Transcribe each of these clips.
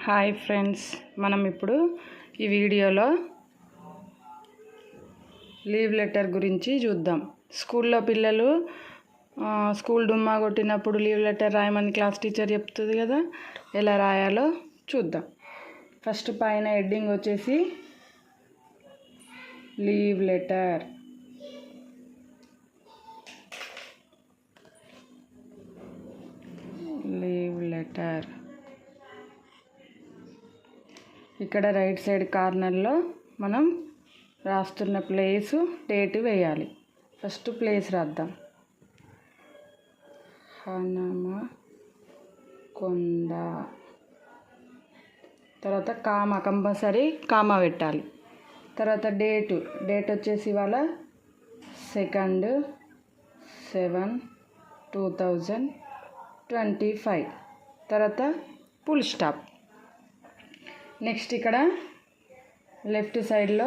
Hi friends, మనం ఇప్పుడు ఈ వీడియోలో లీవ్ లెటర్ గురించి చూద్దాం. స్కూల్లో పిల్లలు స్కూల్ డుమ్మా కొట్టినప్పుడు లీవ్ లెటర్ రాయమని క్లాస్ టీచర్ చెప్తుంది కదా, ఎలా రాయాలో చూద్దాం. ఫస్ట్ పైన హెడ్డింగ్ వచ్చేసి లీవ్ లెటర్. లీవ్ లెటర్ ఇక్కడ రైట్ సైడ్ కార్నర్లో మనం రాస్తున్న ప్లేసు డేట్ వేయాలి. ఫస్ట్ ప్లేస్ రాద్దాం. హనుమకొండ. తర్వాత కామా, కంపల్సరీ కామా పెట్టాలి. తర్వాత డేట్ వచ్చేసి ఇవాళ 2/7/2025. తర్వాత ఫుల్ స్టాప్. నెక్స్ట్ ఇక్కడ లెఫ్ట్ సైడ్లో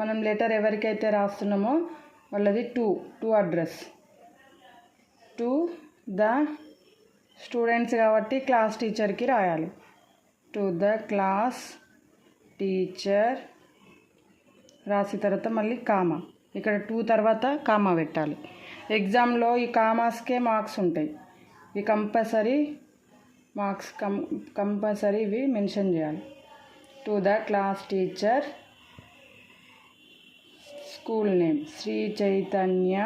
మనం లెటర్ ఎవరికైతే రాస్తున్నామో వాళ్ళది two address. To the students కాబట్టి క్లాస్ టీచర్కి రాయాలి. టు ద క్లాస్ టీచర్ రాసిన తర్వాత మళ్ళీ కామా. ఇక్కడ 2 తర్వాత కామా పెట్టాలి. ఎగ్జామ్లో ఈ కామాస్కే మార్క్స్ ఉంటాయి. ఇవి కంపల్సరీ మార్క్స్ కంపల్సరీ ఇవి మెన్షన్ చేయాలి. To the class teacher, school name Sri Chaitanya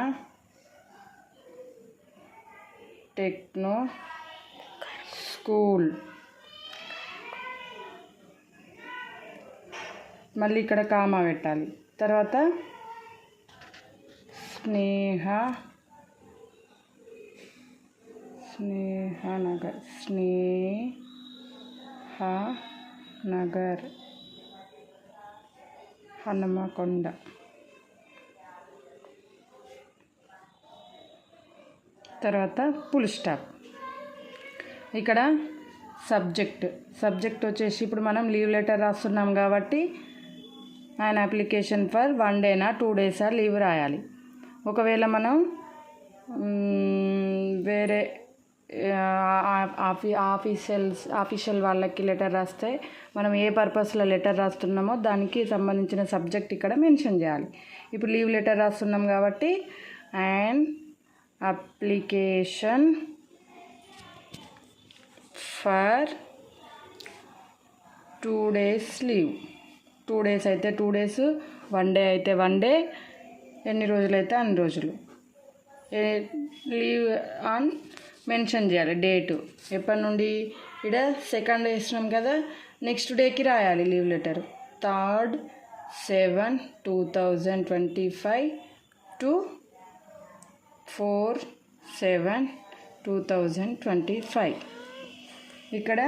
techno school. మళ్ళీ ఇక్కడ కామా పెట్టాలి. తర్వాత స్నేహనగర్ హనుమకొండ. తర్వాత ఫుల్ స్టాప్. ఇక్కడ సబ్జెక్ట్ వచ్చేసి ఇప్పుడు మనం లీవ్ లెటర్ రాస్తున్నాం కాబట్టి ఆయన అప్లికేషన్ ఫర్ 1 డేనా 2 డేసా లీవ్ రాయాలి. ఒకవేళ మనం వేరే ఆఫీషియల్ వాళ్ళకి లెటర్ రాస్తే మనం ఏ పర్పస్లో లెటర్ రాస్తున్నామో దానికి సంబంధించిన సబ్జెక్ట్ ఇక్కడ మెన్షన్ చేయాలి. ఇప్పుడు లీవ్ లెటర్ రాస్తున్నాం కాబట్టి and application for 2 days leave. 2 days అయితే 2 days, 1 day అయితే 1 day, ఎన్ని రోజులు అయితే అన్ని రోజులు లీవ్ ఆన్ మెన్షన్ చేయాలి. డేటు ఎప్పటి నుండి ఇక్కడ 2nd వేసినాం కదా, నెక్స్ట్ డేకి రాయాలి లీవ్ లెటర్. 3/7/2025 to 4/7/2025. ఇక్కడ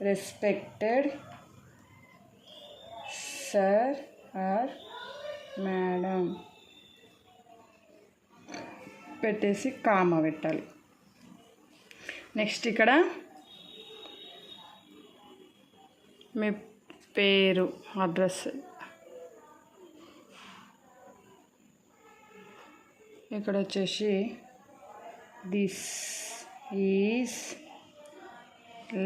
రెస్పెక్టెడ్ సార్ ఆర్ మేడం పెట్టేసి కామా పెట్టాలి. నెక్స్ట్ ఇక్కడ మీ పేరు, అడ్రస్. ఇక్కడ వచ్చేసి this is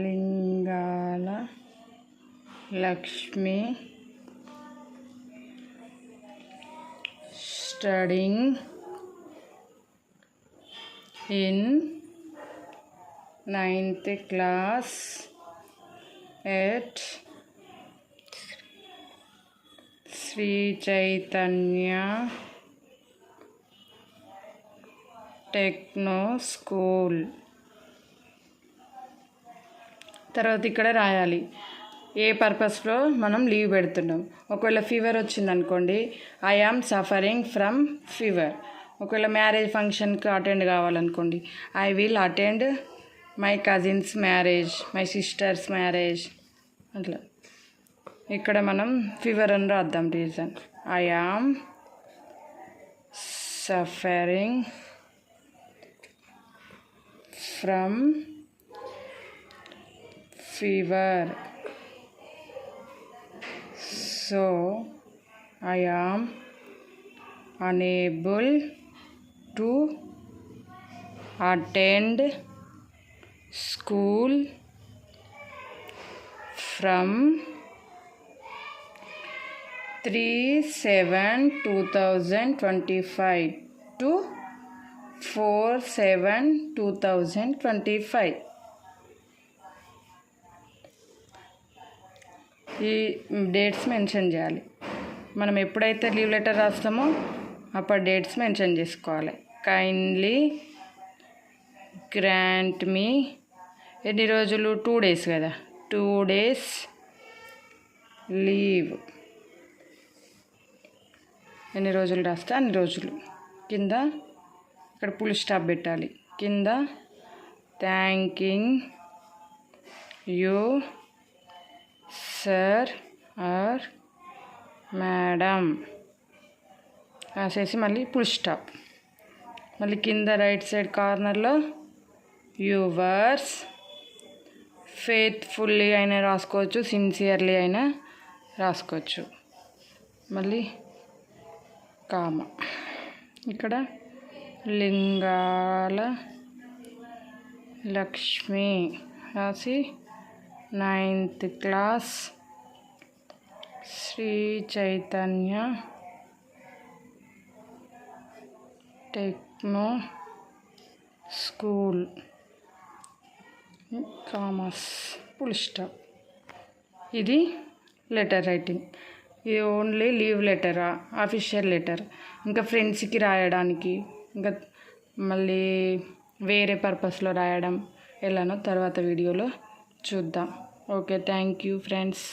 Lingala Lakshmi studying in 9th class at Sri Chaitanya Techno School. తర్వాత ఇక్కడ రాయాలి ఏ పర్పస్లో మనం లీవ్ పెడుతున్నాం. ఒకవేళ ఫీవర్ వచ్చిందనుకోండి, I am suffering from fever. ఒకవేళ మ్యారేజ్ ఫంక్షన్కి అటెండ్ కావాలనుకోండి, I will attend my cousin's marriage, my sister's marriage. అట్లా ఇక్కడ మనం ఫీవర్ అని రాద్దాం. Reason I am suffering from fever, so I am unable to attend school from 3/7/2025 to 4/7/2025. ఈ dates mention చేయాలి. మనం ఎప్పుడైతే లీవ్ లెటర్ రాస్తామో అప్పుడు డేట్స్ మెన్షన్ చేసుకోవాలి. కైండ్లీ గ్రాంట్ మీ ఎన్ని రోజులు 2 days కదా, 2 days లీవ్. ఎన్ని రోజులు రాస్తే అన్ని రోజులు. కింద ఇక్కడ ఫుల్ స్టాప్ పెట్టాలి. కింద thanking you sir or madam రాసేసి మళ్ళీ ఫుల్ స్టాప్. మళ్ళీ కింద రైట్ సైడ్ కార్నర్లో యువర్స్ ఫెయిత్ఫుల్లీ అయినా రాసుకోవచ్చు, సిన్సియర్లీ అయినా రాసుకోవచ్చు. మళ్ళీ కామ. ఇక్కడ లింగాల లక్ష్మి రాసి 9th class Sri Chaitanya techno school commerce full stop. ఇది లెటర్ రైటింగ్. ఇది only leave letter, official letter. ఇంకా ఫ్రెండ్స్కి రాయడానికి, ఇంకా మళ్ళీ వేరే పర్పస్లో రాయడం ఎలానో తర్వాత వీడియోలో చూద్దాం. Okay, thank you friends.